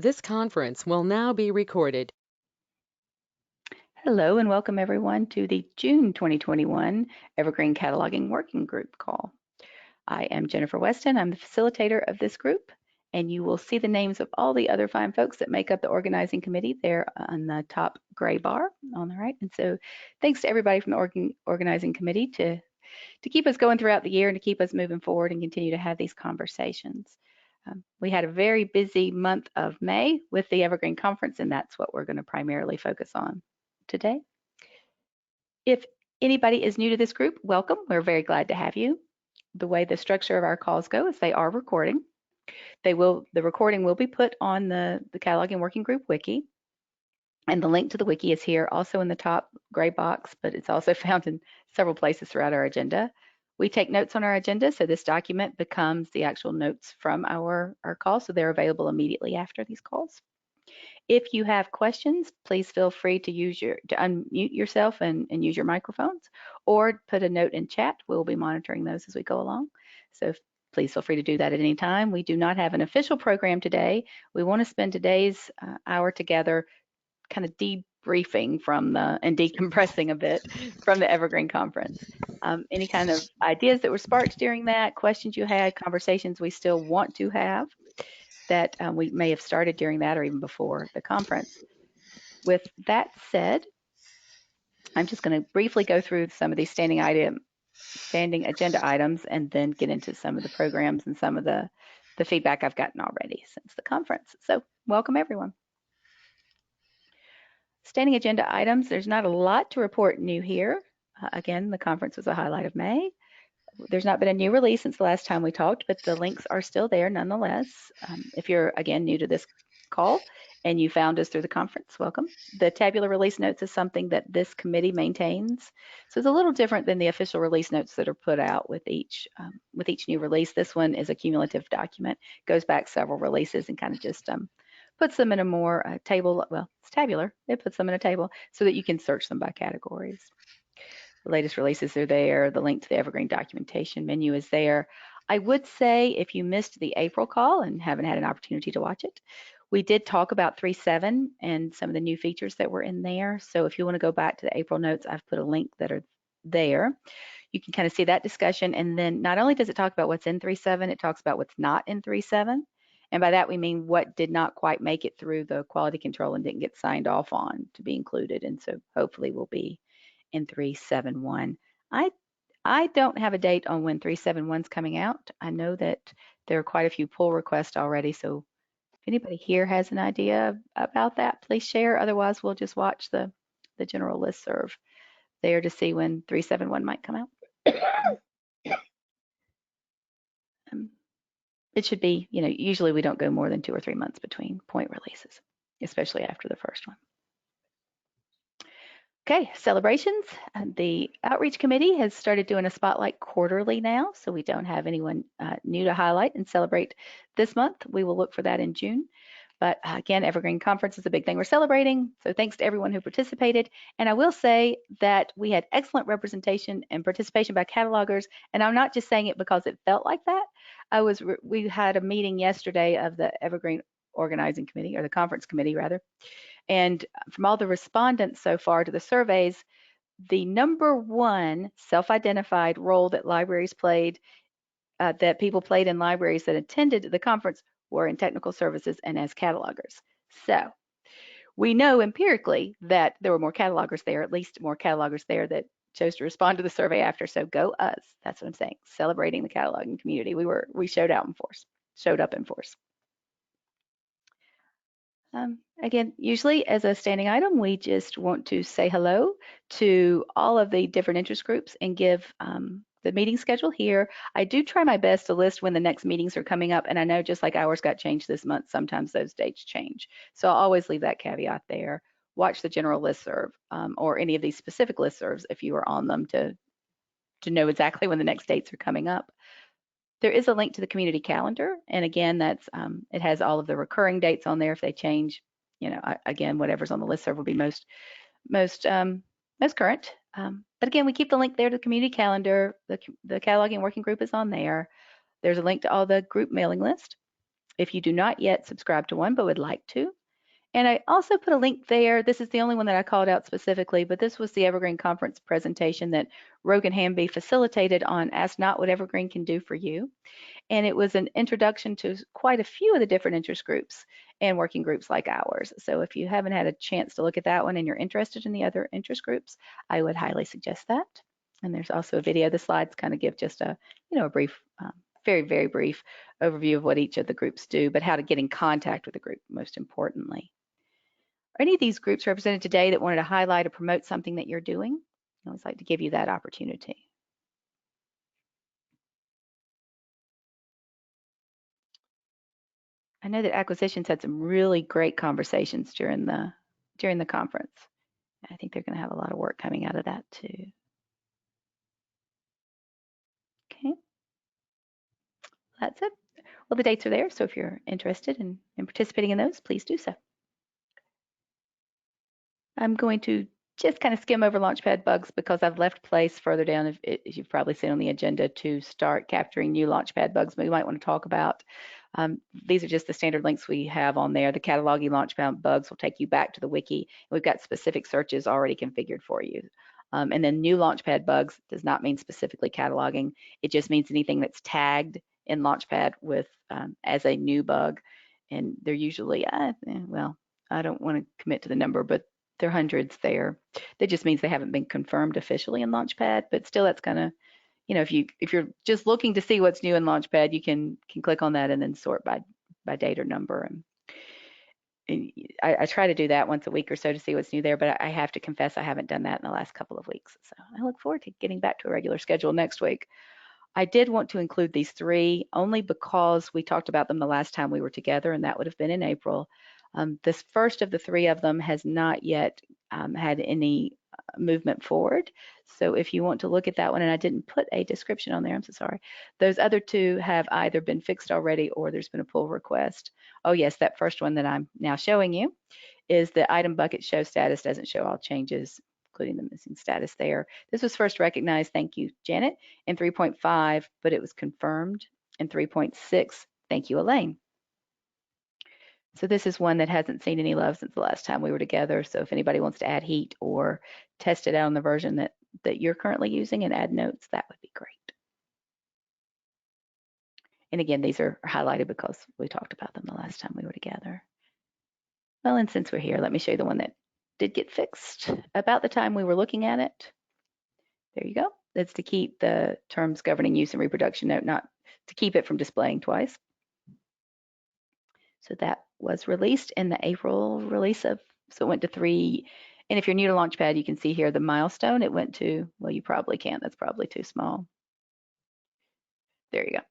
This conference will now be recorded. Hello and welcome everyone to the June 2021 Evergreen Cataloging Working Group call. I am Jennifer Weston. I'm the facilitator of this group, and you will see the names of all the other fine folks that make up the organizing committee there on the top gray bar on the right. And so thanks to everybody from the organizing committee to keep us going throughout the year and to keep us moving forward and continue to have these conversations. We had a very busy month of May with the Evergreen Conference, and that's what we're going to primarily focus on today. If anybody is new to this group, welcome. We're very glad to have you. The way the structure of our calls go is they are recording. The recording will be put on the Cataloging Working Group wiki. And the link to the wiki is here, also in the top gray box, but it's also found in several places throughout our agenda. We take notes on our agenda, so this document becomes the actual notes from our call, so they're available immediately after these calls. If you have questions, please feel free to unmute yourself and use your microphones, or put a note in chat. We'll be monitoring those as we go along. So please feel free to do that at any time. We do not have an official program today. We want to spend today's hour together kind of debriefing and decompressing a bit from the Evergreen Conference. Any kind of ideas that were sparked during that, questions you had, conversations we still want to have that we may have started during that or even before the conference. With that said, I'm just going to briefly go through some of these standing agenda items and then get into some of the programs and some of the feedback I've gotten already since the conference. So welcome everyone. Standing agenda items, there's not a lot to report new here. Again, the conference was a highlight of May. There's not been a new release since the last time we talked, but the links are still there nonetheless. If you're, again, new to this call and you found us through the conference, welcome. The tabular release notes is something that this committee maintains. So it's a little different than the official release notes that are put out with each new release. This one is a cumulative document, goes back several releases and kind of just puts them in a more table, well, it's tabular. It puts them in a table so that you can search them by categories. The latest releases are there. The link to the Evergreen documentation menu is there. I would say if you missed the April call and haven't had an opportunity to watch it, we did talk about 3.7 and some of the new features that were in there. So if you want to go back to the April notes, I've put a link that are there. You can kind of see that discussion. And then not only does it talk about what's in 3.7, it talks about what's not in 3.7. And by that, we mean what did not quite make it through the quality control and didn't get signed off on to be included. And so hopefully will be in 3.7.1. I don't have a date on when 3.7.1 is coming out. I know that there are quite a few pull requests already, so if anybody here has an idea about that, please share. Otherwise, we'll just watch the general listserv there to see when 3.7.1 might come out. It should be, usually we don't go more than 2 or 3 months between point releases, especially after the first one. Okay, celebrations. The Outreach Committee has started doing a spotlight quarterly now, so we don't have anyone new to highlight and celebrate this month. We will look for that in June. But again, Evergreen Conference is a big thing we're celebrating, so thanks to everyone who participated. And I will say that we had excellent representation and participation by catalogers, and I'm not just saying it because it felt like that. We had a meeting yesterday of the Evergreen Organizing Committee, or the Conference Committee rather, and from all the respondents so far to the surveys, the number one self-identified role that libraries played, that people played in libraries that attended the conference were in technical services and as catalogers. So we know empirically that there were more catalogers there, at least more catalogers there that chose to respond to the survey after. So go us. That's what I'm saying. Celebrating the cataloging community. We showed up in force. Again, usually as a standing item, we just want to say hello to all of the different interest groups and give the meeting schedule here. I do try my best to list when the next meetings are coming up, and I know just like ours got changed this month, sometimes those dates change. So I'll always leave that caveat there. Watch the general listserv or any of these specific listservs if you are on them to know exactly when the next dates are coming up. There is a link to the community calendar, and again, that's it has all of the recurring dates on there. If they change, again, whatever's on the listserv will be most current. But again, we keep the link there to the community calendar. The cataloging working group is on there. There's a link to all the group mailing list. if you do not yet subscribe to one but would like to. And I also put a link there. This is the only one that I called out specifically, but this was the Evergreen conference presentation that Rogan Hamby facilitated on Ask Not What Evergreen Can Do for You. And it was an introduction to quite a few of the different interest groups and working groups like ours. So if you haven't had a chance to look at that one and you're interested in the other interest groups, I would highly suggest that. And there's also a video. The slides kind of give just a, a brief, very, very brief overview of what each of the groups do, but how to get in contact with the group, most importantly. Are any of these groups represented today that wanted to highlight or promote something that you're doing? I always like to give you that opportunity. I know that Acquisitions had some really great conversations during the conference. I think they're going to have a lot of work coming out of that too. Okay, that's it. Well, the dates are there, so if you're interested in participating in those, please do so. I'm going to just kind of skim over Launchpad Bugs because I've left place further down, as you've probably seen on the agenda, to start capturing new Launchpad Bugs we might want to talk about. These are just the standard links we have on there. The cataloging Launchpad Bugs will take you back to the wiki. We've got specific searches already configured for you. And then new Launchpad Bugs does not mean specifically cataloging. It just means anything that's tagged in Launchpad with as a new bug. And they're usually, well, I don't want to commit to the number, but there are hundreds there. That just means they haven't been confirmed officially in Launchpad, but still that's kind of, if you're just looking to see what's new in Launchpad, you can click on that and then sort by date or number. And I try to do that once a week or so to see what's new there, but I have to confess I haven't done that in the last couple of weeks. So I look forward to getting back to a regular schedule next week. I did want to include these three only because we talked about them the last time we were together, and that would have been in April. This first of the three of them has not yet had any movement forward. So if you want to look at that one, and I didn't put a description on there, I'm so sorry. Those other two have either been fixed already or there's been a pull request. Oh yes, that first one that I'm now showing you is the item bucket show status doesn't show all changes, including the missing status there. This was first recognized, thank you, Janet, in 3.5, but it was confirmed in 3.6. Thank you, Elaine. So this is one that hasn't seen any love since the last time we were together. So if anybody wants to add heat or test it out on the version that you're currently using and add notes, that would be great. And again, these are highlighted because we talked about them the last time we were together. Well, and since we're here, let me show you the one that did get fixed about the time we were looking at it. There you go. That's to keep the terms governing use and reproduction note, not to keep it from displaying twice. So that was released in the April release so it went to 3. And if you're new to Launchpad, you can see here the milestone. It went to, well, you probably can't. That's probably too small. There you go.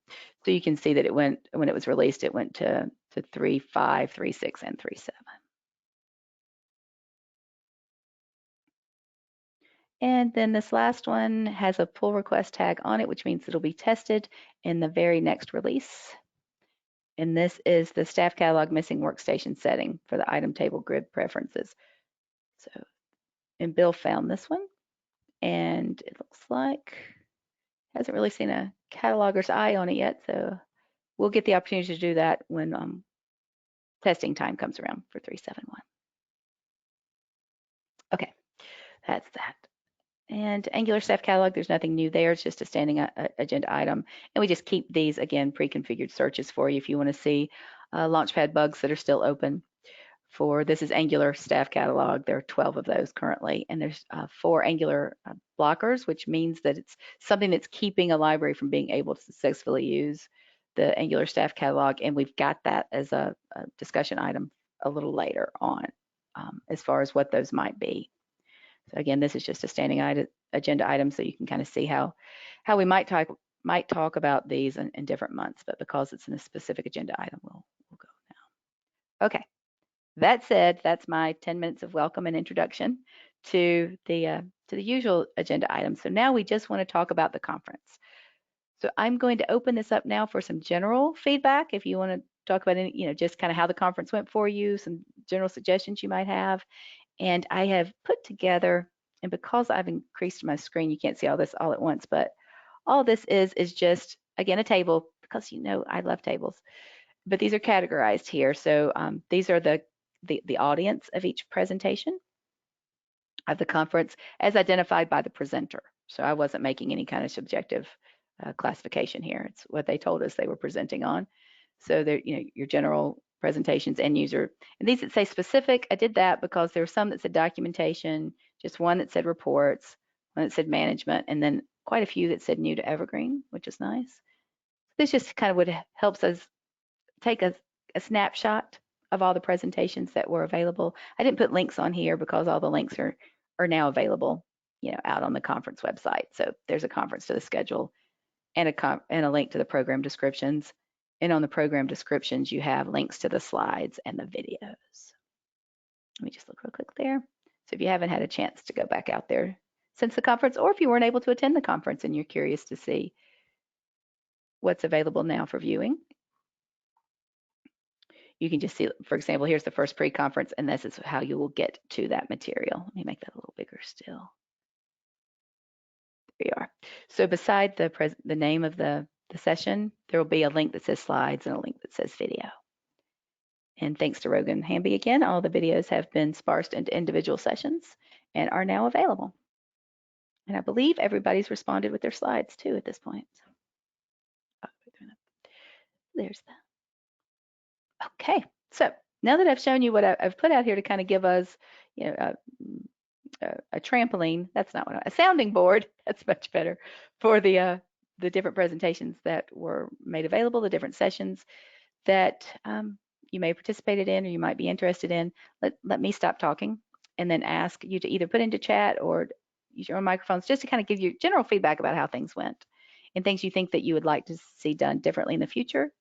So you can see that it went, when it was released, it went to 3.5, 3.6, and 3.7. And then this last one has a pull request tag on it, which means it'll be tested in the very next release. And this is the staff catalog missing workstation setting for the item table grid preferences. So, and Bill found this one, and it looks like hasn't really seen a cataloger's eye on it yet. So we'll get the opportunity to do that when testing time comes around for 3.7.1. Okay, that's that. And Angular Staff Catalog, there's nothing new there. It's just a standing agenda item. And we just keep these, again, pre-configured searches for you if you want to see Launchpad bugs that are still open. This is Angular Staff Catalog. There are 12 of those currently. And there's 4 Angular blockers, which means that it's something that's keeping a library from being able to successfully use the Angular Staff Catalog. And we've got that as a discussion item a little later on as far as what those might be. So again, this is just a standing agenda item, so you can kind of see how we might talk about these in different months, but because it's in a specific agenda item, we'll go now. Okay, that said, that's my 10 minutes of welcome and introduction to the usual agenda items. So now we just want to talk about the conference. So I'm going to open this up now for some general feedback. If you want to talk about any, just kind of how the conference went for you, some general suggestions you might have. And I have put together, and because I've increased my screen, you can't see all this all at once, but all this is just, again, a table, because I love tables. but these are categorized here. So these are the audience of each presentation of the conference as identified by the presenter. So I wasn't making any kind of subjective classification here. It's what they told us they were presenting on. So they're, your general presentations, end user. And these that say specific, I did that because there were some that said documentation, just one that said reports, one that said management, and then quite a few that said new to Evergreen, which is nice. This just kind of helps us take a snapshot of all the presentations that were available. I didn't put links on here because all the links are now available, out on the conference website. So there's a conference to the schedule and a link to the program descriptions. And on the program descriptions, you have links to the slides and the videos. Let me just look real quick there. So if you haven't had a chance to go back out there since the conference, or if you weren't able to attend the conference and you're curious to see what's available now for viewing, you can just see, for example, here's the first pre-conference, and this is how you will get to that material. Let me make that a little bigger still. There we are. So beside the name of the session, there will be a link that says slides and a link that says video. And thanks to Rogan Hamby again, all the videos have been sparsed into individual sessions and are now available. And I believe everybody's responded with their slides too at this point. There's that. Okay, so now that I've shown you what I've put out here to kind of give us, a trampoline, that's not what a sounding board, that's much better, for the different presentations that were made available, the different sessions that you may have participated in or you might be interested in. Let me stop talking and then ask you to either put into chat or use your own microphones just to kind of give you general feedback about how things went and things you think that you would like to see done differently in the future.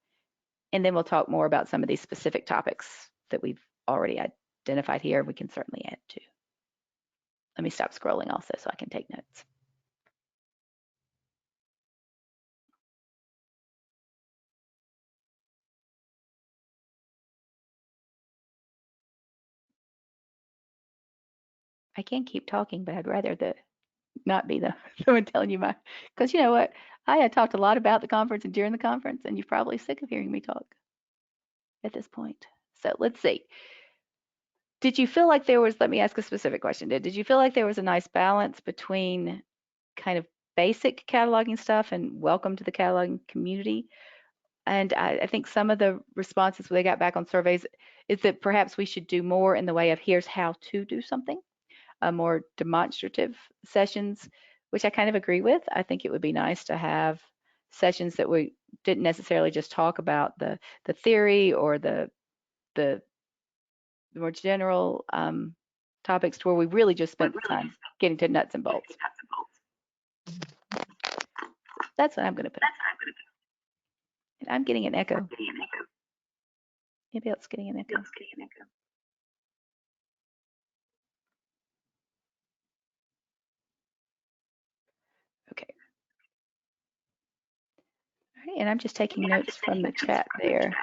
And then we'll talk more about some of these specific topics that we've already identified here. We can certainly add to. Let me stop scrolling also so I can take notes. I can keep talking, but I'd rather not be the one telling you because you know what? I had talked a lot about the conference and during the conference, and you're probably sick of hearing me talk at this point. So let's see. Did you feel like there was, let me ask a specific question. Did you feel like there was a nice balance between kind of basic cataloging stuff and welcome to the cataloging community? And I think some of the responses they got back on surveys is that perhaps we should do more in the way of here's how to do something, more demonstrative sessions, which I kind of agree with. I think it would be nice to have sessions that we didn't necessarily just talk about the theory or the more general topics to where we really just spent the time getting to nuts and bolts. That's what I'm going to put. And I'm getting an echo. Maybe else getting an echo. Okay. All right, and I'm just taking notes from the chat there.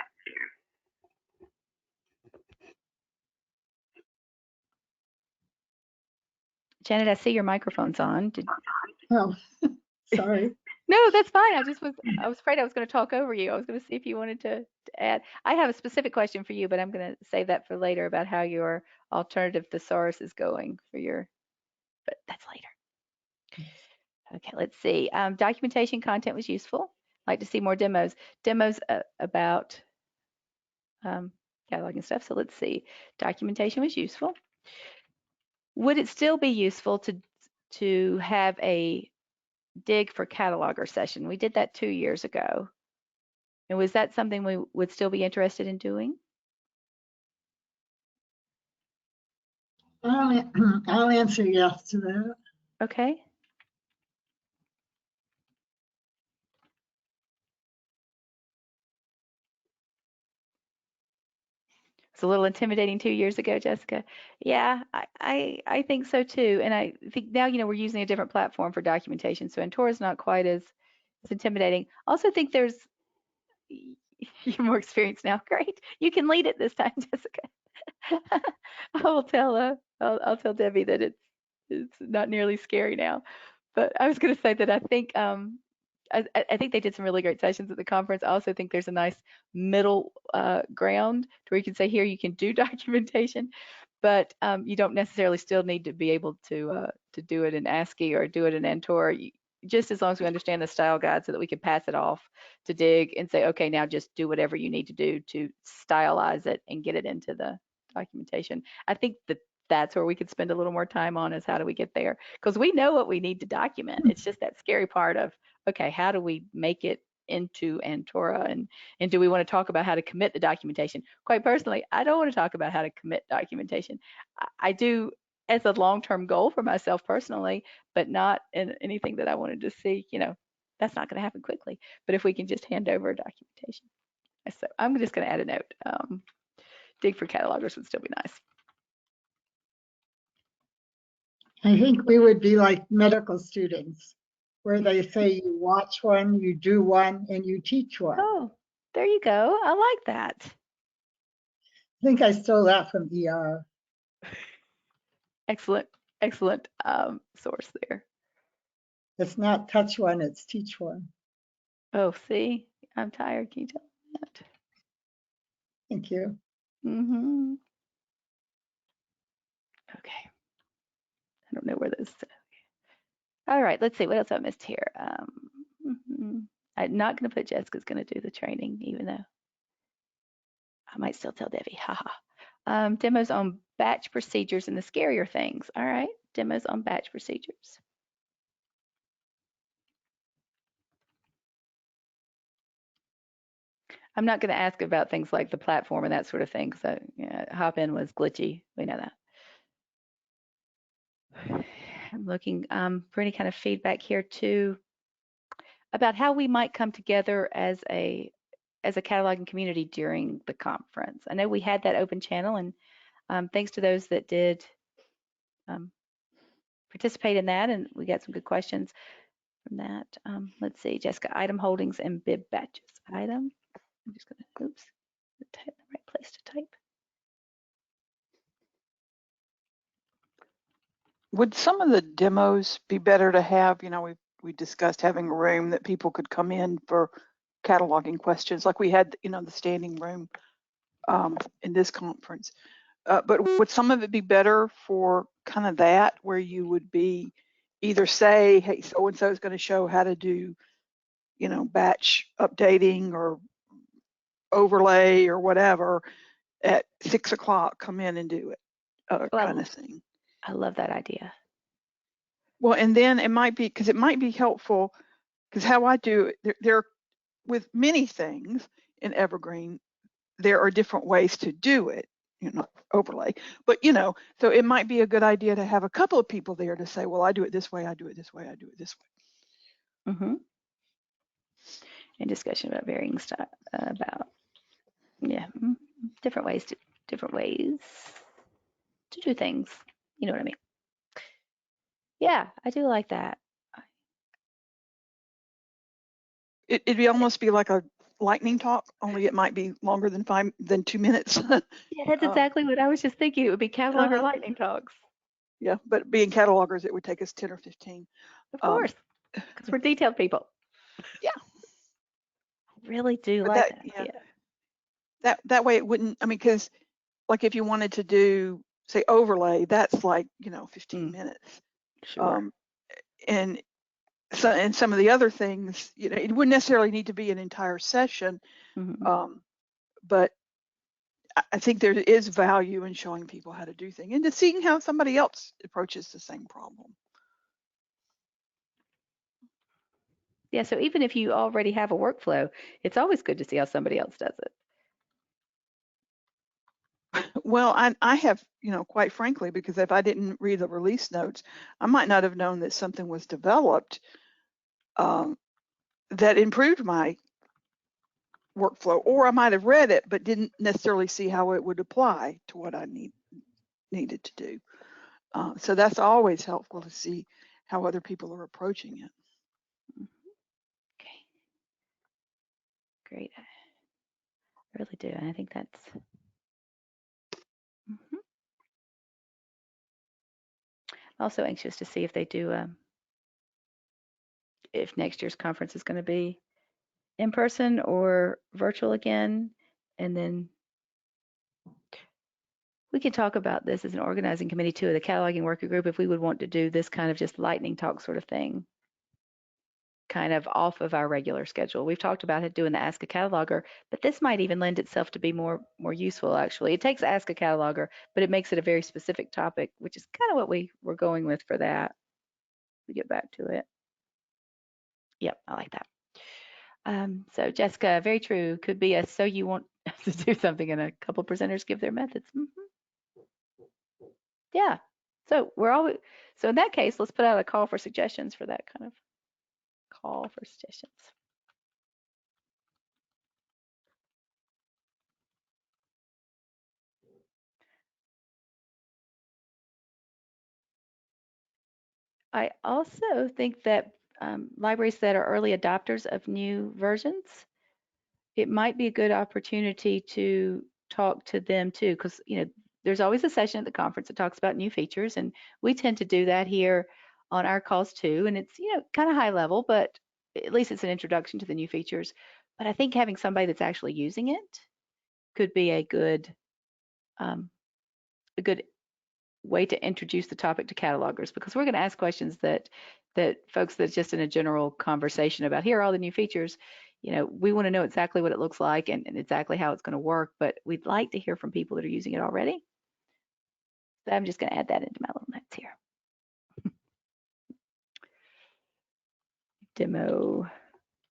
Janet, I see your microphone's on. Oh, sorry. No, that's fine. I was afraid I was going to talk over you. I was going to see if you wanted to add. I have a specific question for you, but I'm going to save that for later about how your alternative thesaurus is going for but that's later. Okay, let's see. Documentation content was useful. I'd like to see more demos. Demos about cataloging stuff. So let's see. Documentation was useful. Would it still be useful to have a dig for cataloger session? We did that 2 years ago. And was that something we would still be interested in doing? I'll answer yes to that. Okay. It's a little intimidating 2 years ago, Jessica. Yeah, I think so too. And I think now, we're using a different platform for documentation. So Antora is not quite as intimidating. Also think there's, you're more experienced now. Great. You can lead it this time, Jessica. I will tell, I'll tell Debbie that it's not nearly scary now. But I was going to say that I think I think they did some really great sessions at the conference. I also think there's a nice middle ground to where you can say, here you can do documentation, but you don't necessarily still need to be able to do it in ASCII or do it in Antora. Just as long as we understand the style guide so that we can pass it off to Dig and say, okay, now just do whatever you need to do to stylize it and get it into the documentation. I think that that's where we could spend a little more time on, is how do we get there? Because we know what we need to document. It's just that scary part of, okay, how do we make it into Antora, and do we want to talk about how to commit the documentation? Quite personally, I don't want to talk about how to commit documentation. I do as a long-term goal for myself personally, but not in anything that I wanted to see. That's not going to happen quickly. But if we can just hand over documentation. So I'm just going to add a note. Dig for catalogers would still be nice. I think we would be like medical students, where they say you watch one, you do one, and you teach one. Oh, there you go. I like that. I think I stole that from ER. Excellent source there. It's not touch one, it's teach one. Oh, see, I'm tired. Can you tell me that? Thank you. Mm-hmm. Okay. I don't know where this. All right, let's see what else I missed here. I'm not going to put Jessica's going to do the training, even though I might still tell Debbie. Haha. Demos on batch procedures and the scarier things. All right, demos on batch procedures. I'm not going to ask about things like the platform and that sort of thing. So Hop-in was glitchy. We know that. I'm looking for any kind of feedback here too about how we might come together as a cataloging community during the conference. I know we had that open channel, and thanks to those that did participate in that, and we got some good questions from that. Let's see, Jessica, item holdings and bib batches. Item. I'm just gonna, oops, type in the right place to type. Would some of the demos be better to have? We discussed having a room that people could come in for cataloging questions, like we had, the standing room in this conference. But would some of it be better for kind of that, where you would be either say, hey, so and so is going to show how to do, batch updating or overlay or whatever at 6 o'clock, come in and do it, kind of thing. I love that idea. Well, and then it might be helpful, because how I do it, there with many things in Evergreen, there are different ways to do it, overlay. But, so it might be a good idea to have a couple of people there to say, well, I do it this way, I do it this way, I do it this way. Mm-hmm. And discussion about varying style, about, different ways to do things. You know what I mean? Yeah, I do like that. It'd almost be like a lightning talk, only it might be longer than 2 minutes. Yeah, that's exactly what I was just thinking. It would be cataloger lightning talks. Yeah, but being catalogers, it would take us 10 or 15. Of course, because we're detailed people. Yeah. I really do like that idea. That way it wouldn't, because like if you wanted to do, say, overlay, that's like, 15 minutes. Sure. And some of the other things, it wouldn't necessarily need to be an entire session. Mm-hmm. But I think there is value in showing people how to do things and to seeing how somebody else approaches the same problem. Yeah, so even if you already have a workflow, it's always good to see how somebody else does it. Well, I have, quite frankly, because if I didn't read the release notes, I might not have known that something was developed that improved my workflow, or I might have read it but didn't necessarily see how it would apply to what I needed to do. So that's always helpful to see how other people are approaching it. Okay, great. I really do, and I think that's. Also anxious to see if they do if next year's conference is going to be in person or virtual again. And then we can talk about this as an organizing committee too, the cataloging working group, if we would want to do this kind of just lightning talk sort of thing, kind of off of our regular schedule. We've talked about it doing the Ask a Cataloger, but this might even lend itself to be more useful actually. It takes Ask a Cataloger, but it makes it a very specific topic, which is kind of what we were going with for that. We get back to it. Yep, I like that. So Jessica, very true. Could be a so you want to do something and a couple presenters give their methods. Yeah. So so in that case, let's put out a call for suggestions for that kind of call for suggestions. I also think that libraries that are early adopters of new versions, it might be a good opportunity to talk to them too, because there's always a session at the conference that talks about new features, and we tend to do that here on our calls too, and it's kind of high level, but at least it's an introduction to the new features. But I think having somebody that's actually using it could be a good way to introduce the topic to catalogers, because we're going to ask questions that folks that's just in a general conversation about here are all the new features, we want to know exactly what it looks like and exactly how it's going to work, but we'd like to hear from people that are using it already. So I'm just going to add that into my little notes here. Demo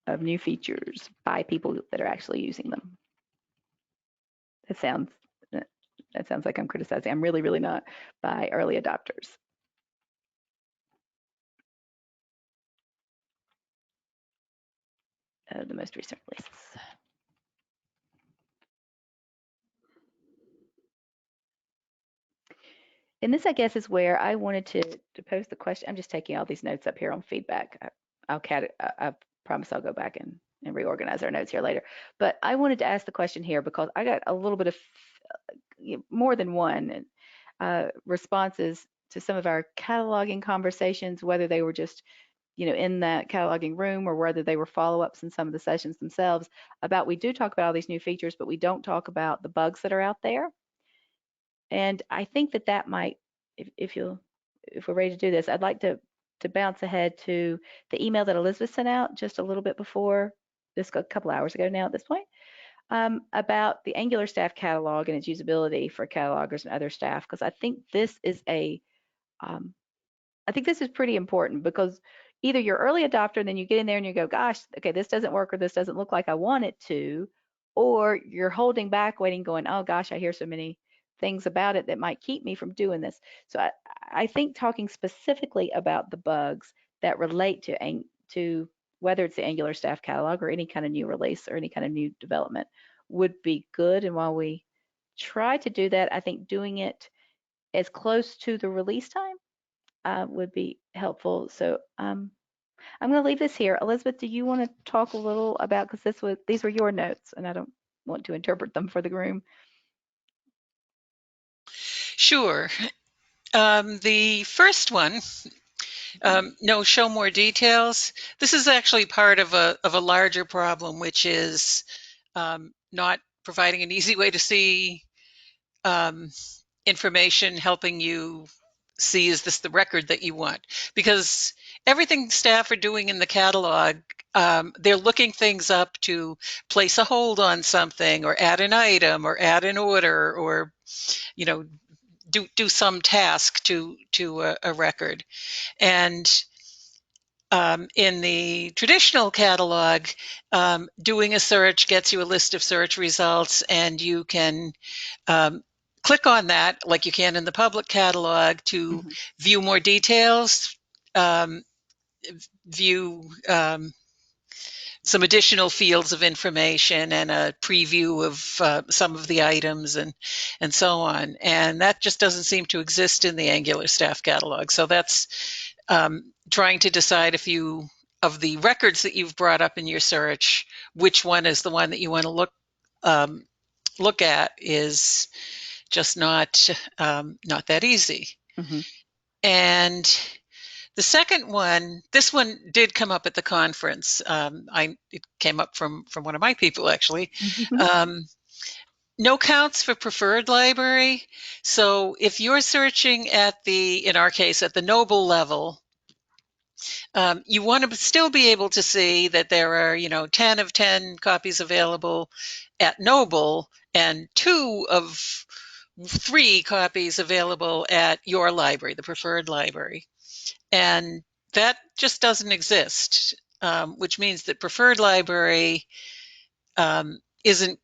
of new features by people that are actually using them. That sounds like I'm criticizing. I'm really not. By early adopters. The most recent releases. And this, I guess, is where I wanted to pose the question. I'm just taking all these notes up here on feedback. I promise I'll go back and reorganize our notes here later. But I wanted to ask the question here because I got a little bit of more than one responses to some of our cataloging conversations, whether they were just in that cataloging room or whether they were follow-ups in some of the sessions themselves, about we do talk about all these new features, but we don't talk about the bugs that are out there. And I think that might, if we're ready to do this, I'd like to bounce ahead to the email that Elizabeth sent out just a little bit before this, a couple hours ago now at this point, about the Angular staff catalog and its usability for catalogers and other staff, because I think this is pretty important, because either you're early adopter and then you get in there and you go, gosh, okay, this doesn't work or this doesn't look like I want it to, or you're holding back, waiting, going, oh gosh, I hear so many things about it that might keep me from doing this. So I think talking specifically about the bugs that relate to whether it's the Angular staff catalog or any kind of new release or any kind of new development would be good. And while we try to do that, I think doing it as close to the release time would be helpful. So I'm going to leave this here. Elizabeth, do you want to talk a little about, because these were your notes and I don't want to interpret them for the room. Sure. The first one, no, show more details. This is actually part of a larger problem, which is not providing an easy way to see information, helping you see, is this the record that you want? Because everything staff are doing in the catalog, they're looking things up to place a hold on something or add an item or add an order or, do some task to a record. And in the traditional catalog, doing a search gets you a list of search results, and you can click on that like you can in the public catalog to view more details, view some additional fields of information and a preview of some of the items and so on. And that just doesn't seem to exist in the Angular staff catalog. So that's trying to decide of the records that you've brought up in your search, which one is the one that you want to look at is just not that easy. And The second one, this one did come up at the conference. It came up from one of my people, actually. No counts for preferred library. So if you're searching at in our case, at the Noble level, you want to still be able to see that there are, 10 of 10 copies available at Noble and 2 of 3 copies available at your library, the preferred library. And that just doesn't exist, which means that preferred library isn't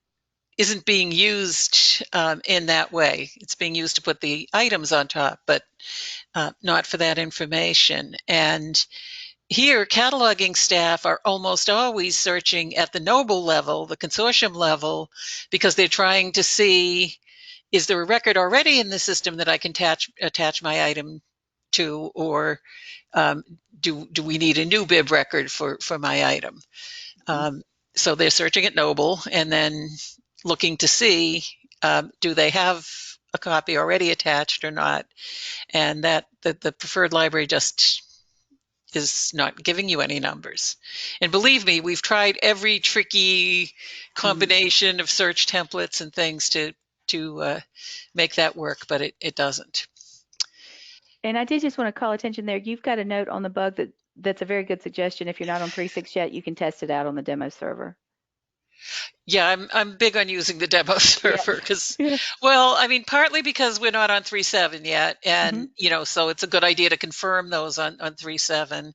being used in that way. It's being used to put the items on top, but not for that information. And here, cataloging staff are almost always searching at the Noble level, the consortium level, because they're trying to see, is there a record already in the system that I can attach my item to, or do we need a new bib record for my item? So they're searching at Noble and then looking to see, do they have a copy already attached or not? And that the preferred library just is not giving you any numbers. And believe me, we've tried every tricky combination of search templates and things to make that work, but it doesn't. And I did just want to call attention there. You've got a note on the bug that's a very good suggestion. If you're not on 3.6 yet, you can test it out on the demo server. Yeah, I'm big on using the demo server because, Yeah. well, I mean, partly because we're not on 3.7 yet, and so it's a good idea to confirm those on 3.7.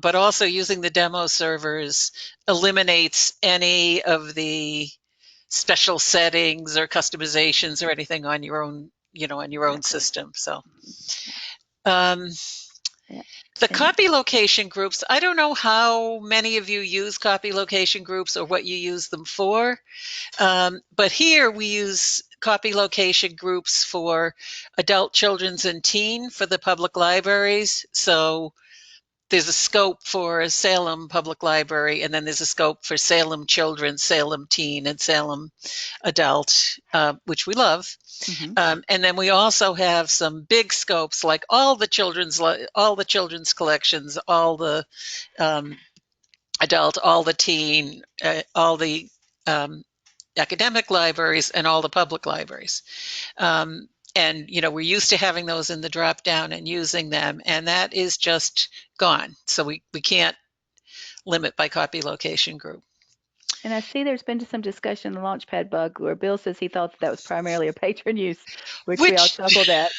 But also using the demo servers eliminates any of the special settings or customizations or anything on your own, on your own system. So. The copy location groups, I don't know how many of you use copy location groups or what you use them for, but here we use copy location groups for adult, children's, and teen for the public libraries. So there's a scope for Salem Public Library, and then there's a scope for Salem Children, Salem Teen, and Salem Adult, which we love. And then we also have some big scopes like all the children's collections, all the adult, all the teen, all the academic libraries, and all the public libraries. And we're used to having those in the drop down and using them, and that is just gone. So we can't limit by copy location group. And I see there's been some discussion in the Launchpad bug where Bill says he thought that was primarily a patron use, which we all chuckled at.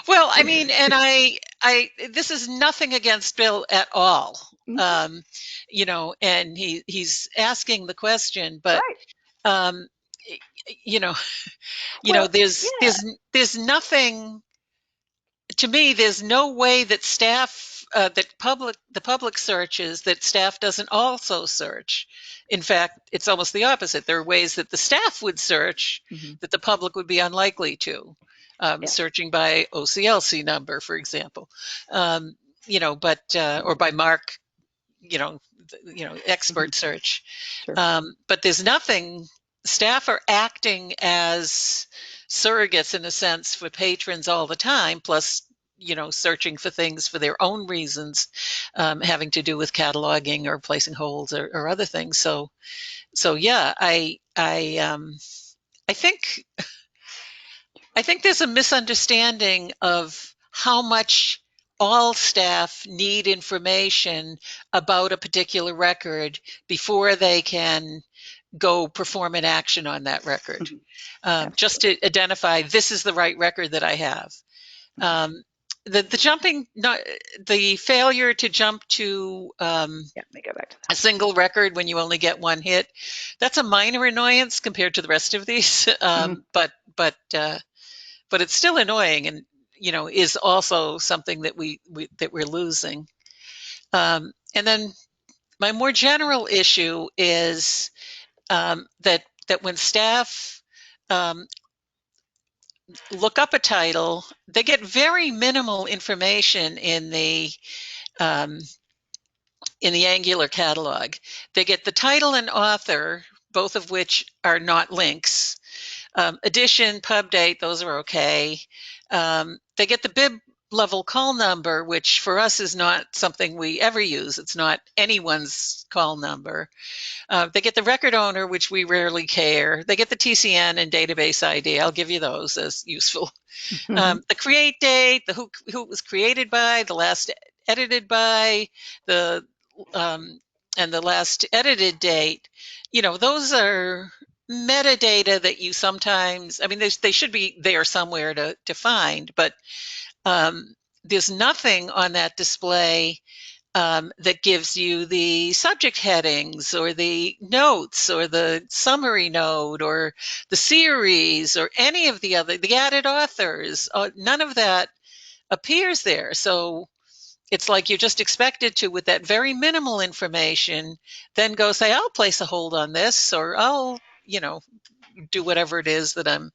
Well, I mean, and this is nothing against Bill at all. And he's asking the question, but right. There's nothing, to me, there's no way that staff, the public searches that staff doesn't also search. In fact, it's almost the opposite. There are ways that the staff would search that the public would be unlikely to, searching by OCLC number, for example, or by mark, expert search. Sure. But there's nothing. Staff are acting as surrogates in a sense for patrons all the time, plus searching for things for their own reasons, having to do with cataloging or placing holds or other things. So yeah, I think there's a misunderstanding of how much all staff need information about a particular record before they can go perform an action on that record, just to identify this is the right record that I have. The failure to jump to let me go back to that. A single record when you only get one hit, that's a minor annoyance compared to the rest of these, but it's still annoying, and is also something that we're losing. And then my more general issue is that when staff look up a title, they get very minimal information in the Angular catalog. They get the title and author, both of which are not links. Edition, pub date, those are okay. They get the bib level call number, which for us is not something we ever use. It's not anyone's call number. They get the record owner, which we rarely care. They get the TCN and database ID. I'll give you those as useful. The create date, the who it was created by, the last edited by, the and the last edited date. Those are metadata that you sometimes, I mean, they should be there somewhere to find, but there's nothing on that display that gives you the subject headings or the notes or the summary note or the series or any of the added authors. None of that appears there. So it's like you're just expected to, with that very minimal information, then go say, I'll place a hold on this, or I'll, do whatever it is that I'm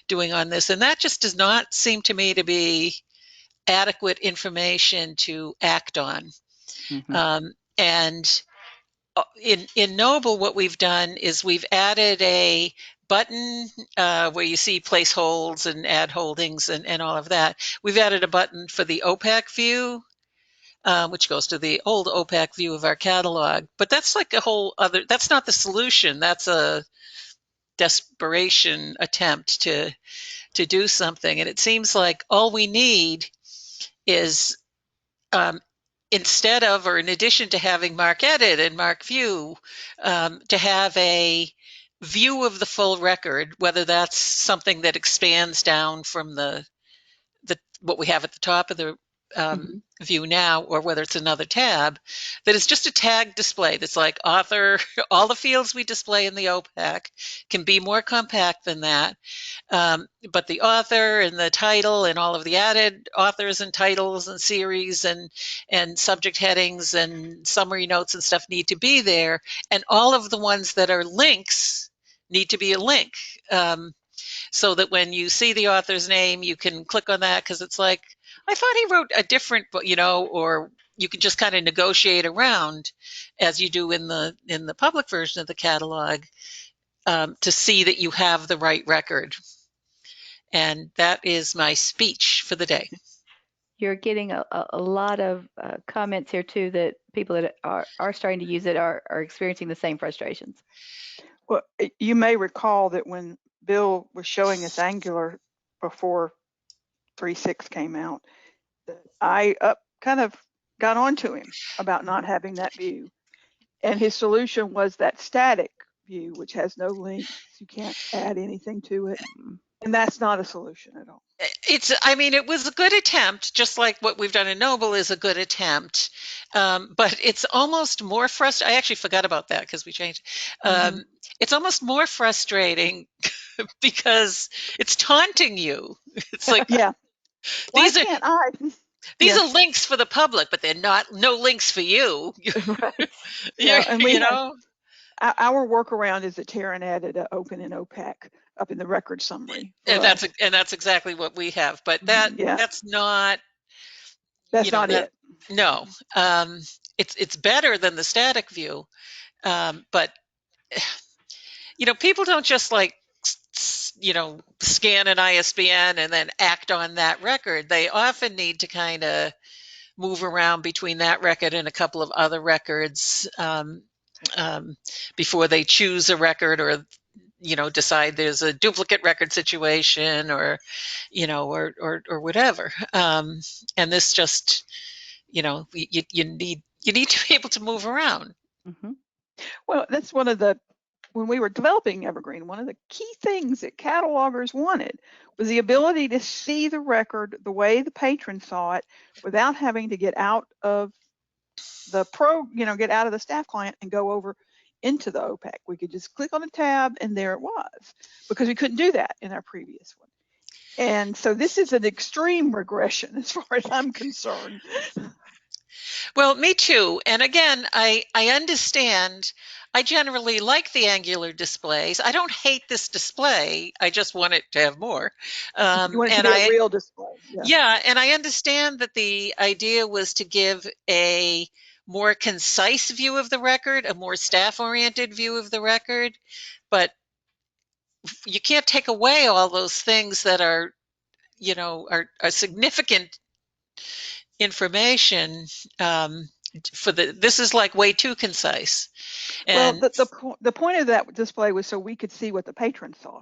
doing on this. And that just does not seem to me to be adequate information to act on. And in Noble, what we've done is we've added a button where you see place holds and add holdings and all of that. We've added a button for the OPAC view, which goes to the old OPAC view of our catalog. But that's like a whole other, that's not the solution. That's a desperation attempt to do something. And it seems like all we need is instead of, or in addition to having Mark Edit and Mark View, to have a view of the full record, whether that's something that expands down from the what we have at the top of the view now, or whether it's another tab, that is just a tag display that's like author, all the fields we display in the OPAC can be more compact than that. But the author and the title and all of the added authors and titles and series and subject headings and summary notes and stuff need to be there. And all of the ones that are links need to be a link. So that when you see the author's name, you can click on that because it's like, I thought he wrote a different, or you can just kind of negotiate around as you do in the public version of the catalog to see that you have the right record. And that is my speech for the day. You're getting a lot of comments here too, that people that are starting to use it are experiencing the same frustrations. Well, you may recall that when Bill was showing us Angular before 3.6 came out, I kind of got onto him about not having that view. And his solution was that static view, which has no links. You can't add anything to it. And that's not a solution at all. It was a good attempt, just like what we've done in Noble is a good attempt. But it's almost more frustrating. I actually forgot about that because we changed. It's almost more frustrating because it's taunting you. It's like, yeah, these why can't I? These are links for the public, but they're no links for you. Right. Yeah, and our workaround is that Taryn added an open and OPAC up in the record summary. And that's exactly what we have. But that's not. That's not it. No, it's better than the static view, but people don't just like scan an ISBN and then act on that record. They often need to kind of move around between that record and a couple of other records before they choose a record or decide there's a duplicate record situation or or whatever. And this just you need to be able to move around. Well, that's when we were developing Evergreen, one of the key things that catalogers wanted was the ability to see the record the way the patron saw it without having to get out of the get out of the staff client and go over into the OPAC. We could just click on a tab and there it was, because we couldn't do that in our previous one. And so this is an extreme regression as far as I'm concerned. Well, me too. And again, I understand. I generally like the Angular displays. I don't hate this display. I just want it to have more. You want it to be a real display. Yeah, and I understand that the idea was to give a more concise view of the record, a more staff-oriented view of the record, but you can't take away all those things that are, are significant information this is like way too concise. Well, And the point of that display was so we could see what the patrons saw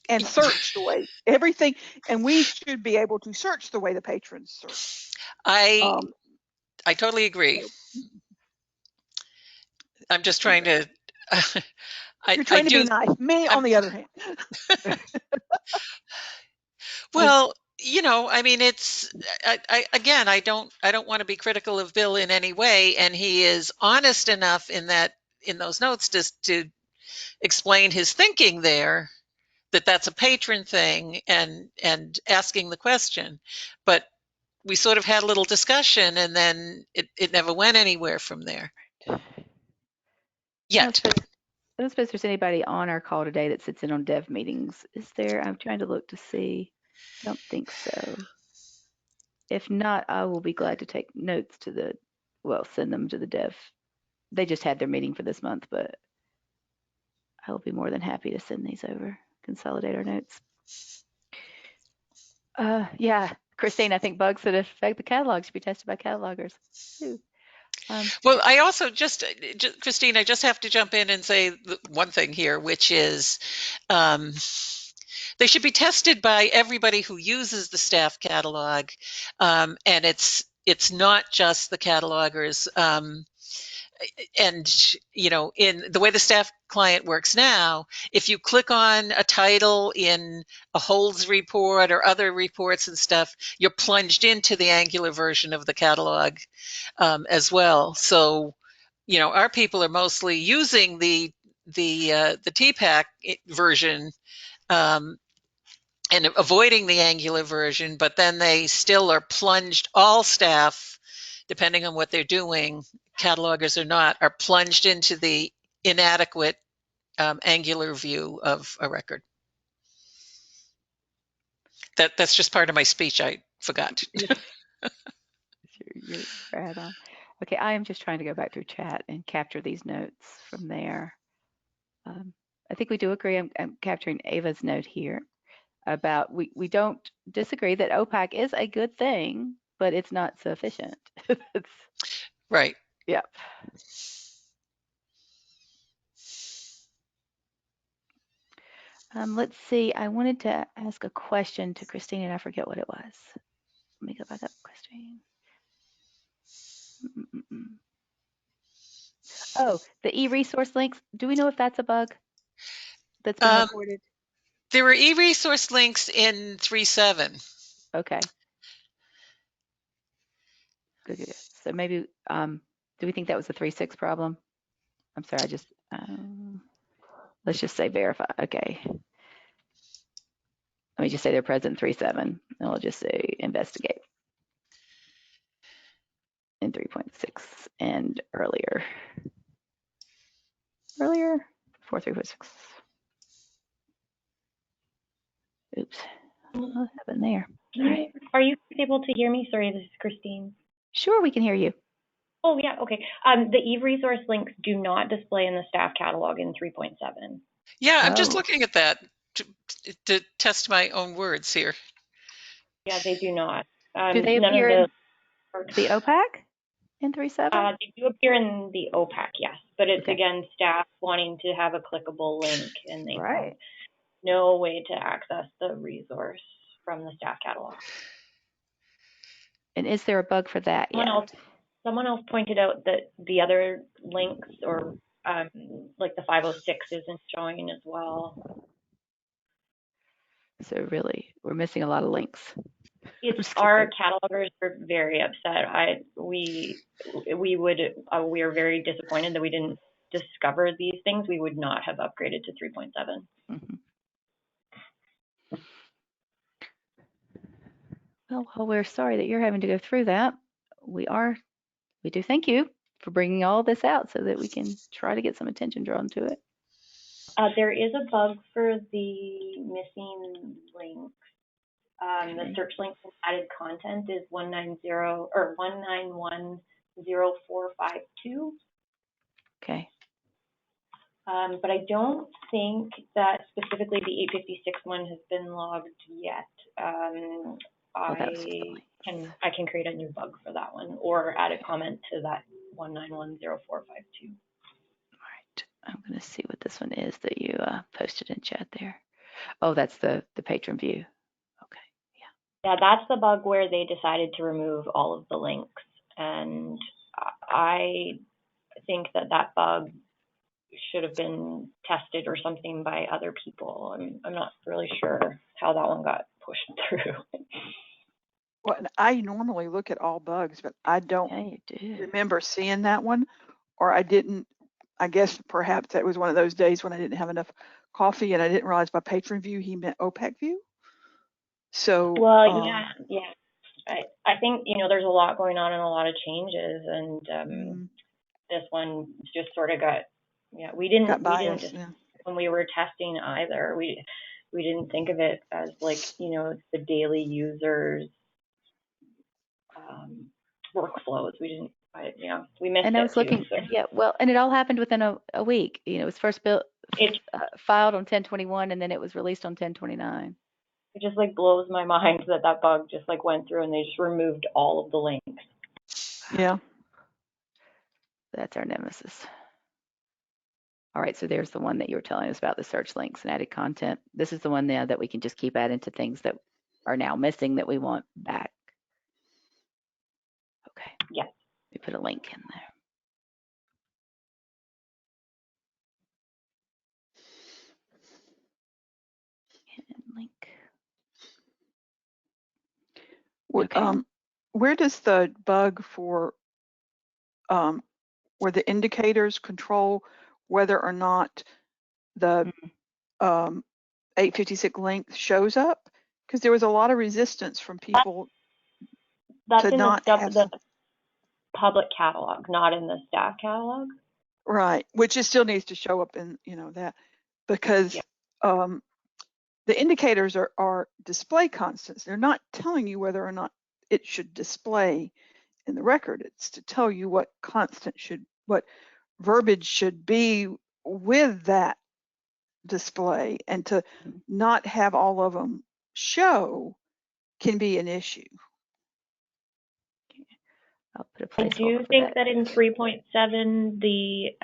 and search the way everything, and we should be able to search the way the patrons search. I totally agree. I'm just trying to. You're trying to be nice. Me, on the other hand. Well, I mean, it's again, I don't want to be critical of Bill in any way, and he is honest enough in those notes to explain his thinking there, that's a patron thing and asking the question. But we sort of had a little discussion, and then it never went anywhere from there. Yet. I don't suppose there's anybody on our call today that sits in on dev meetings. Is there? I'm trying to look to see. I don't think so. If not, I will be glad to take notes send them to the dev. They just had their meeting for this month, but I will be more than happy to send these over, consolidate our notes. Yeah, Christine, I think bugs that affect the catalog should be tested by catalogers too. Well, I also Christine, I just have to jump in and say one thing here, which is they should be tested by everybody who uses the staff catalog, and it's not just the catalogers. And in the way the staff client works now, if you click on a title in a holds report or other reports and stuff, you're plunged into the Angular version of the catalog as well. So, our people are mostly using the TPAC version and avoiding the Angular version, but then they still are plunged. All staff, depending on what they're doing, catalogers or not, are plunged into the inadequate Angular view of a record. That's just part of my speech. I forgot. You're right on. Okay, I am just trying to go back through chat and capture these notes from there. I think we do agree. I'm capturing Ava's note here about we don't disagree that OPAC is a good thing, but it's not sufficient. Right. Yep. Let's see. I wanted to ask a question to Christine, and I forget what it was. Let me go back up, Christine. Oh, the EResource links. Do we know if that's a bug that's been reported? There were EResource links in 3.7. Okay. Good. So maybe, do we think that was a 3.6 problem? I'm sorry, I just, let's just say verify. Okay. Let me just say they're present 3.7, and we'll just say investigate in 3.6 and earlier before 3.6. Oops, what happened there? All right. Are you able to hear me? Sorry, this is Christine. Sure, we can hear you. Oh, yeah, okay. The EResource links do not display in the staff catalog in 3.7. Yeah, I'm just looking at that to test my own words here. Yeah, they do not. Do they appear in the OPAC in 3.7? They do appear in the OPAC, yes, but it's again staff wanting to have a clickable link, and they have no way to access the resource from the staff catalog. And is there a bug for that yet? Someone else pointed out that the other links, or like the 506, isn't showing as well. So really, we're missing a lot of links. Our catalogers are very upset. We are very disappointed that we didn't discover these things. We would not have upgraded to 3.7. Mm-hmm. Well, we're sorry that you're having to go through that. We do thank you for bringing all this out so that we can try to get some attention drawn to it. There is a bug for the missing links. The search link from added content is 1910452. Okay. But I don't think that specifically the 856 one has been logged yet. I can create a new bug for that one or add a comment to that 1910452. All right, I'm going to see what this one is that you posted in chat there. Oh, that's the patron view. Okay, Yeah, that's the bug where they decided to remove all of the links, and I think that bug should have been tested or something by other people. I'm not really sure how that one got pushed through. Well, I normally look at all bugs, but I don't yeah, you do. remember seeing that one, or I didn't. I guess perhaps that was one of those days when I didn't have enough coffee and I didn't realize by patron view he meant OPEC view. So Well, yeah. I think, there's a lot going on and a lot of changes, and this one just sort of we didn't just, when we were testing either, we didn't think of it as like, the daily users workflows. We didn't, we missed And I was looking, so. yeah, well, and it all happened within a week. It was first filed on 10/21, and then it was released on 10/29. It just like blows my mind that bug just like went through and they just removed all of the links. Yeah. That's our nemesis. All right, so there's the one that you were telling us about, the search links and added content. This is the one now that we can just keep adding to things that are now missing that we want back. Okay. Yeah. We put a link in there. And link. Okay. Where does the bug for where the indicators control whether or not the 856 link shows up? Because there was a lot of resistance from people that's to in not have the public catalog, not in the staff catalog. Right, which it still needs to show up in that, because the indicators are display constants. They're not telling you whether or not it should display in the record. It's to tell you what what verbiage should be with that display, and to not have all of them show can be an issue. I'll put a placeholder. I do think that in 3.7, the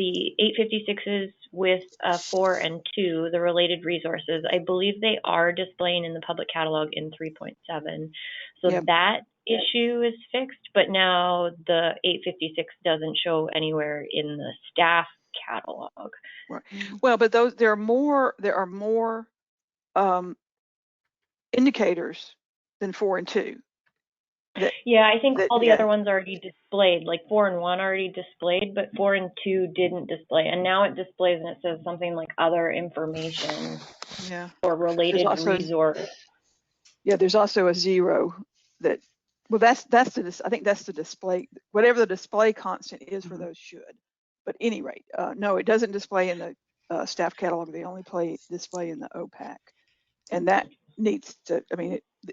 856s with 4 and 2, the related resources, I believe they are displaying in the public catalog in 3.7. So that issue is fixed, but now the 856 doesn't show anywhere in the staff catalog. Right. Well, but there are more indicators than 4 and 2. I think all the other ones already displayed, like 4 and 1 already displayed, but 4 and 2 didn't display. And now it displays and it says something like other information or related resource. Yeah, there's also a 0 that, well, I think that's the display, whatever the display constant is for those should. But at any rate, no, it doesn't display in the staff catalog. They only display in the OPAC. And that needs to,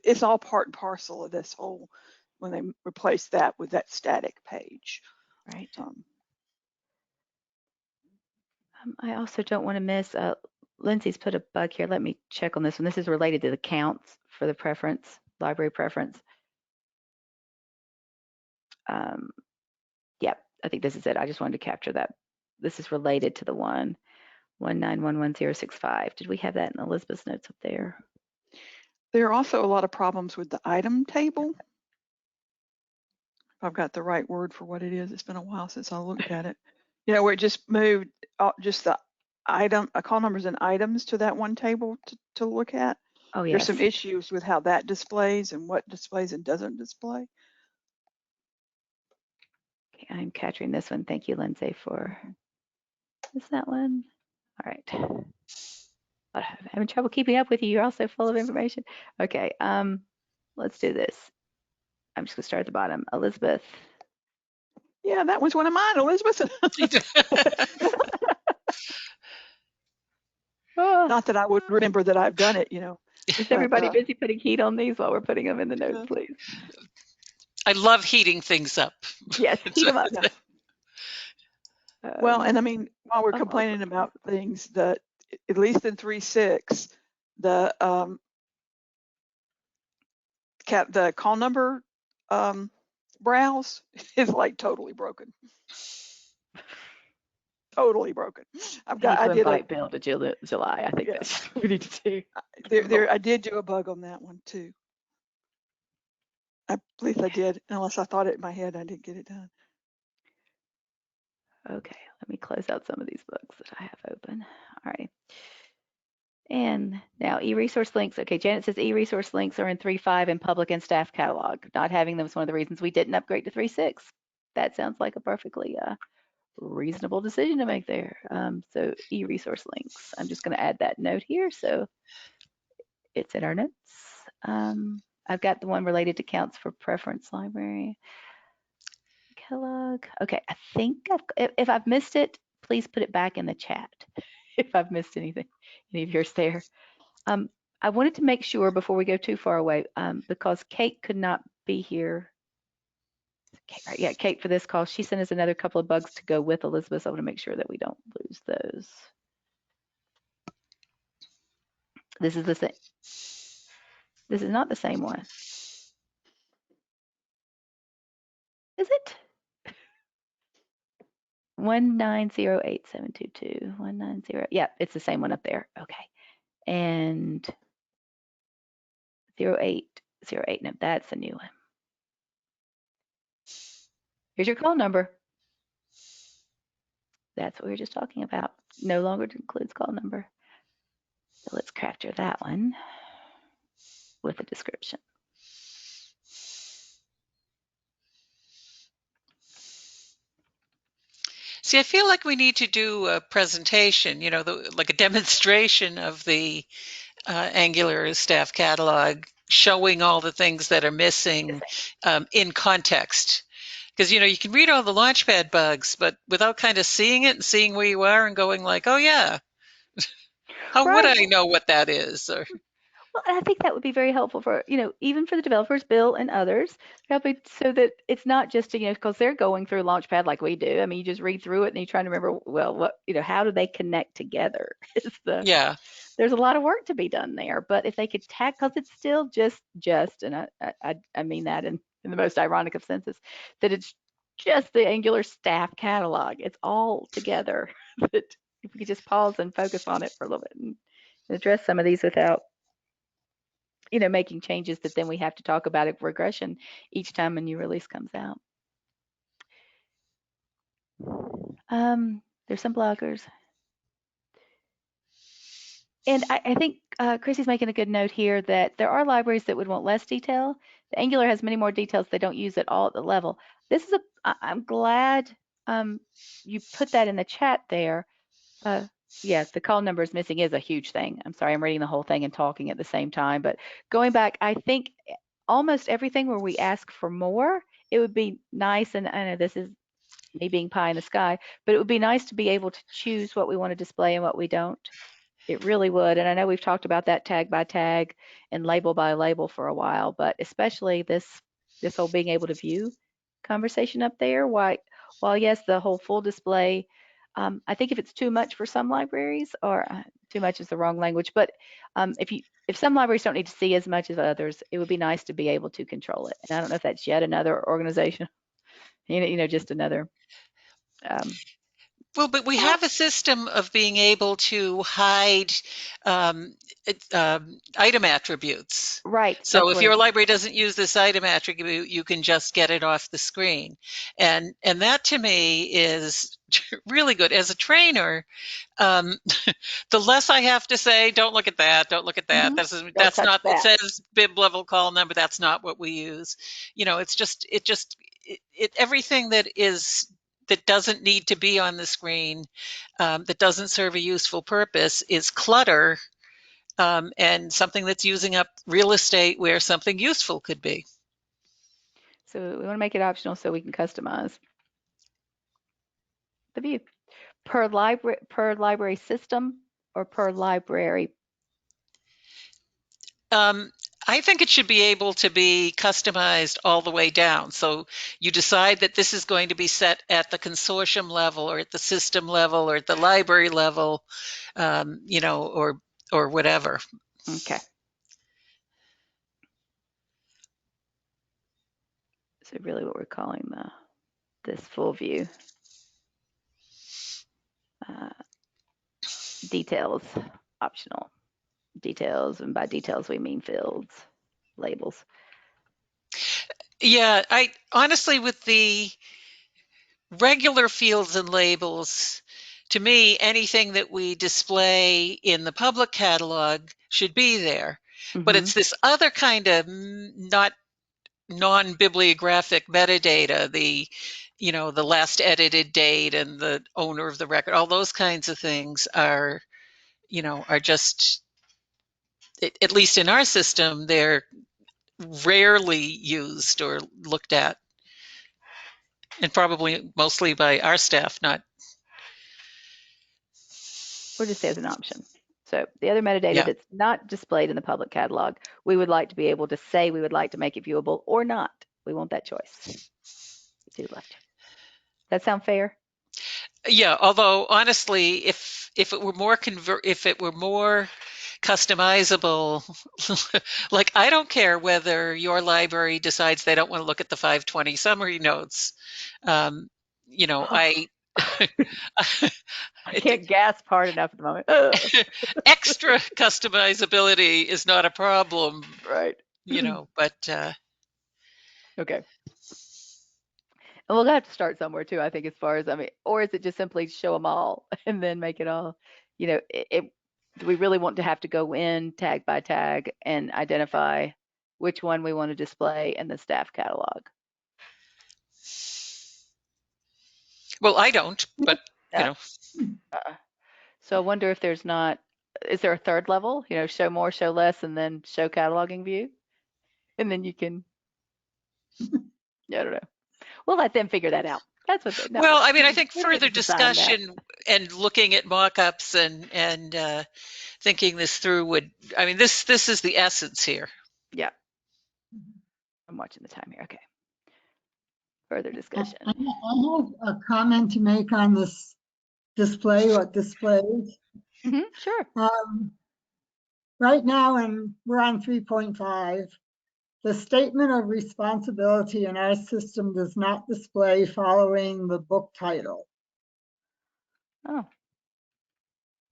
it's all part and parcel of this whole, when they replace that with that static page. Right. I also don't want to miss, Lindsay's put a bug here. Let me check on this one. This is related to the counts for the preference, library preference. Yep, I think this is it. I just wanted to capture that. This is related to the 1911065. Did we have that in Elizabeth's notes up there? There are also a lot of problems with the item table. If I've got the right word for what it is. It's been a while since I looked at it. Where it just moved just the call numbers and items to that one table to look at. Oh, yes. There's some issues with how that displays and what displays and doesn't display. Okay, I'm capturing this one. Thank you, Lindsay, for that one. All right. I'm having trouble keeping up with you. You're all so full of information. Okay, let's do this. I'm just gonna start at the bottom. Elizabeth. Yeah, that was one of mine, Elizabeth. Not that I would remember that I've done it, Is everybody busy putting heat on these while we're putting them in the notes, please? I love heating things up. Yes, heat them up. Well, and while we're complaining about things, that at least in 3.6, the the call number browse is like totally broken. Totally broken. I need to I did invite Bill to July. I think Yeah. that's what we need to do. I did do a bug on that one too. I believe I did, unless I thought it in my head. I didn't get it done. Okay, let me close out some of these books that I have open. All right. And now EResource links. Okay, Janet says EResource links are in 3.5 in public and staff catalog. Not having them is one of the reasons we didn't upgrade to 3.6. That sounds like a perfectly reasonable decision to make there. So EResource links. I'm just going to add that note here so it's in our notes. I've got the one related to counts for preference library. Kellogg. Okay, I think if I've missed it, please put it back in the chat if I've missed anything, any of yours there. I wanted to make sure before we go too far away, because Kate could not be here. Kate, right, yeah, Kate for this call. She sent us another couple of bugs to go with Elizabeth, so I want to make sure that we don't lose those. This is the same. This is not the same one. Is it? 1908722. 190. Yeah, it's the same one up there. Okay. And 0808. No, that's a new one. Here's your call number. That's what we were just talking about. No longer includes call number. So let's capture that one with a description. See, I feel like we need to do a presentation, like a demonstration of the Angular staff catalog, showing all the things that are missing in context. Because, you can read all the Launchpad bugs, but without kind of seeing it and seeing where you are and going like, oh, yeah, how would I know what that is? Or Well, I think that would be very helpful for, even for the developers, Bill and others, so that it's not just, because they're going through Launchpad like we do. I mean, you just read through it and you're trying to remember, well, what, how do they connect together? yeah. There's a lot of work to be done there, but if they could tag, because it's still just, and I mean that in the most ironic of senses, that it's just the Angular staff catalog. It's all together. That if we could just pause and focus on it for a little bit and address some of these without, making changes that then we have to talk about it regression each time a new release comes out. There's some blockers. And I think Chrissy's making a good note here that there are libraries that would want less detail. The Angular has many more details they don't use at all at the level. I'm glad you put that in the chat there. Yes, the call number is missing is a huge thing. I'm sorry, I'm reading the whole thing and talking at the same time. But going back, I think almost everything where we ask for more, it would be nice, and I know this is me being pie in the sky, but it would be nice to be able to choose what we want to display and what we don't. It really would. And I know we've talked about that tag by tag and label by label for a while, but especially this whole being able to view conversation up there. While yes, the whole full display, I think if it's too much for some libraries, or too much is the wrong language, but if some libraries don't need to see as much as others, it would be nice to be able to control it. And I don't know if that's yet another organization, just another. Well, but we have a system of being able to hide item attributes. Right. So if your library doesn't use this item attribute, you can just get it off the screen. And that to me is really good. As a trainer, the less I have to say, don't look at that, don't look at that. Mm-hmm. That's not, it says bib level call number, that's not what we use. Everything that doesn't need to be on the screen, that doesn't serve a useful purpose, is clutter, and something that's using up real estate where something useful could be. So we want to make it optional so we can customize the view per library system or per library. I think it should be able to be customized all the way down. So you decide that this is going to be set at the consortium level or at the system level or at the library level, or whatever. Okay. So really what we're calling this full view. Details, optional. Details, and by details we mean fields, labels. Yeah, I honestly, with the regular fields and labels, to me, anything that we display in the public catalog should be there. But it's this other kind of not non-bibliographic metadata, the last edited date and the owner of the record, all those kinds of things are just, at least in our system, they're rarely used or looked at, and probably mostly by our staff, not. Or just as an option. So the other metadata Yeah. that's not displayed in the public catalog, we would like to be able to say we would like to make it viewable or not. We want that choice. We do left. That sound fair? Yeah, although honestly, if it were more customizable, like I don't care whether your library decides they don't want to look at the 520 summary notes. I can't gasp hard enough at the moment. Extra customizability is not a problem, right? But okay. And we'll have to start somewhere too, I think, as far as, or is it just simply show them all and then make it all, do we really want to have to go in tag by tag and identify which one we want to display in the staff catalog? Well, I don't, but, So I wonder if is there a third level, show more, show less, and then show cataloging view? And then you can, I don't know. We'll let them figure that out. That's what they know. Well, I think further discussion and looking at mock-ups and thinking this through would, this is the essence here. Yeah. I'm watching the time here. Okay. Further discussion. I have a comment to make on this display, what displays. Sure. Right now, and we're on 3.5, the statement of responsibility in our system does not display following the book title. Oh.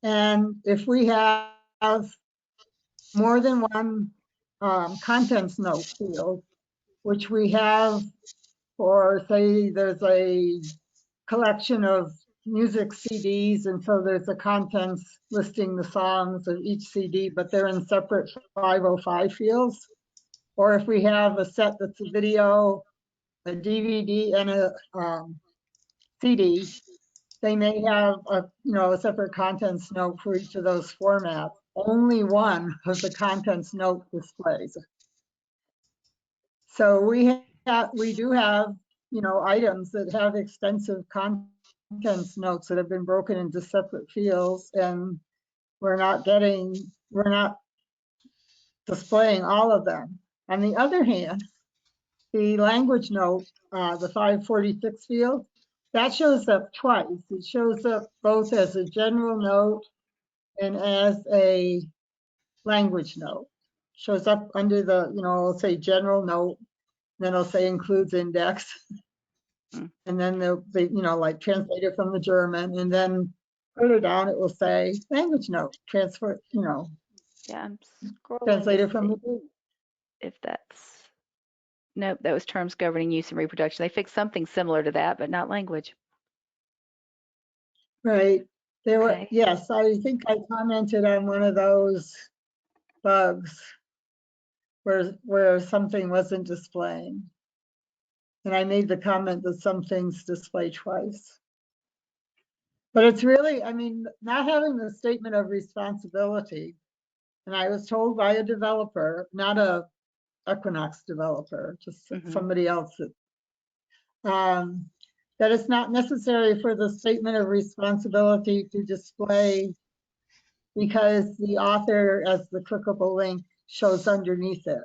And if we have more than one contents note field, which we have for, say, there's a collection of music CDs, and so there's the contents listing the songs of each CD, but they're in separate 505 fields. Or if we have a set that's a video, a DVD, and a CD, they may have a separate contents note for each of those formats. Only one of the contents note displays. So we do have items that have extensive contents notes that have been broken into separate fields, and we're not displaying all of them. On the other hand, the language note, the 546 field, that shows up twice. It shows up both as a general note and as a language note. Shows up under the, it'll say general note, then it'll say includes index. And then they'll be, like translated from the German, and then further down it will say language note, transfer, Yeah, I'm scrolling translated from the Greek. If that's, nope, that was terms governing use and reproduction. They fixed something similar to that, but not language. Right. There were, Okay. yes, I think I commented on one of those bugs where something wasn't displaying. And I made the comment that some things display twice. But it's really, not having the statement of responsibility, and I was told by a developer, not a Equinox developer, just somebody else, that it's not necessary for the statement of responsibility to display because the author as the clickable link shows underneath it.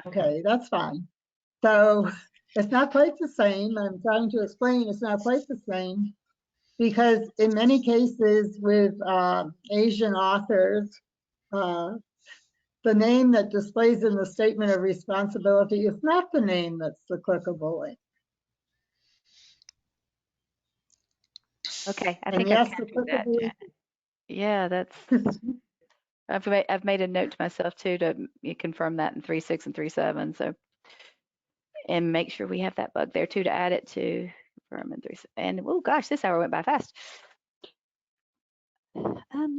Okay, that's fine. So it's not quite the same. I'm trying to explain it's not quite the same because in many cases with Asian authors, the name that displays in the statement of responsibility is not the name that's the clickable link. Okay, I And think I've yes, the captured that, clickable Jen. Yeah, that's. I've made a note to myself too to confirm that in 3.6 and 3.7. So, and make sure we have that bug there too to add it to confirm in 3. And oh gosh, this hour went by fast.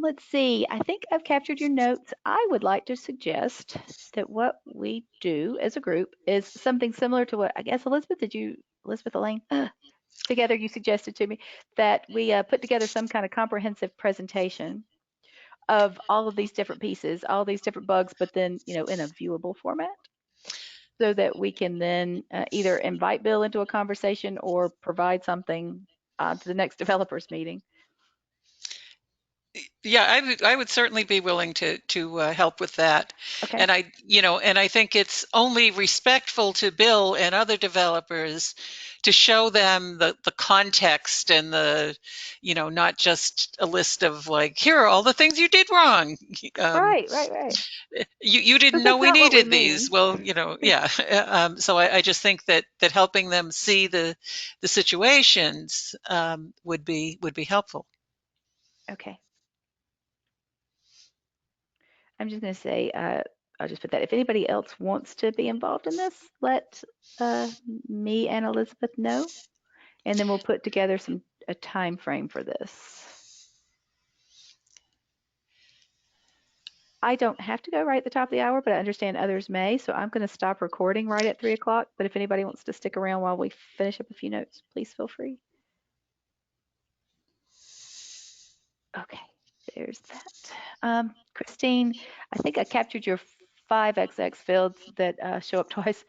Let's see. I think I've captured your notes. I would like to suggest that what we do as a group is something similar to what I guess Elizabeth Elaine, together you suggested to me that we put together some kind of comprehensive presentation of all of these different pieces, all these different bugs, but then, in a viewable format so that we can then either invite Bill into a conversation or provide something to the next developers meeting. Yeah, I would certainly be willing to help with that. Okay. And I think it's only respectful to Bill and other developers to show them the context and not just a list of like, here are all the things you did wrong. Right. You didn't Because know that's we not what we needed these. mean. Well, yeah. So I just think that helping them see the situations would be helpful. Okay. I'm just going to say, I'll just put that. If anybody else wants to be involved in this, let me and Elizabeth know, and then we'll put together a time frame for this. I don't have to go right at the top of the hour, but I understand others may, so I'm going to stop recording right at 3 o'clock. But if anybody wants to stick around while we finish up a few notes, please feel free. Okay, there's that. Christine, I think I captured your 5XX fields that show up twice.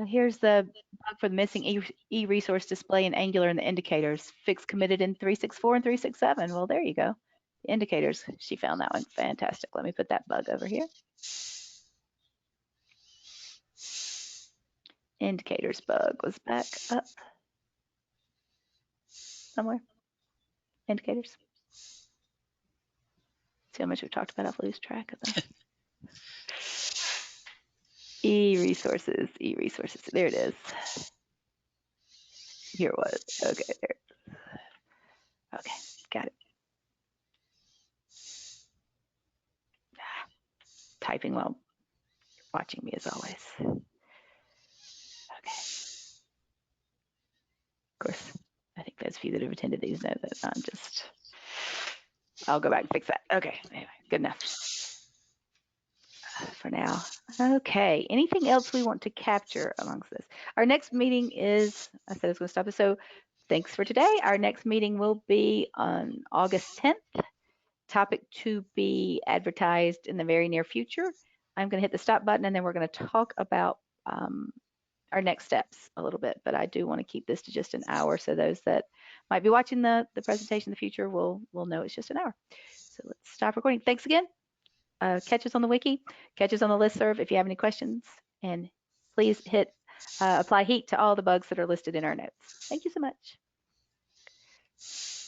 Here's the bug for the missing EResource display in Angular and the indicators. Fix committed in 3.6.4 and 3.6.7. Well, there you go. The indicators, she found that one. Fantastic. Let me put that bug over here. Indicators bug was back up somewhere. Indicators. See how much we've talked about, I'll lose track of them. EResources. There it is. Here it was. Okay, there. Okay, got it. Typing while watching me as always. Okay. Of course, I think those few that have attended these know that I'll go back and fix that. Okay, anyway, good enough for now. Okay, anything else we want to capture amongst this? Our next meeting is, I said I was going to stop it, so thanks for today. Our next meeting will be on August 10th. Topic to be advertised in the very near future. I'm going to hit the stop button and then we're going to talk about our next steps a little bit, but I do want to keep this to just an hour so those that might be watching the presentation in the future will know it's just an hour. So let's stop recording. Thanks again. Catch us on the wiki, catch us on the listserv if you have any questions, and please hit apply heat to all the bugs that are listed in our notes. Thank you so much.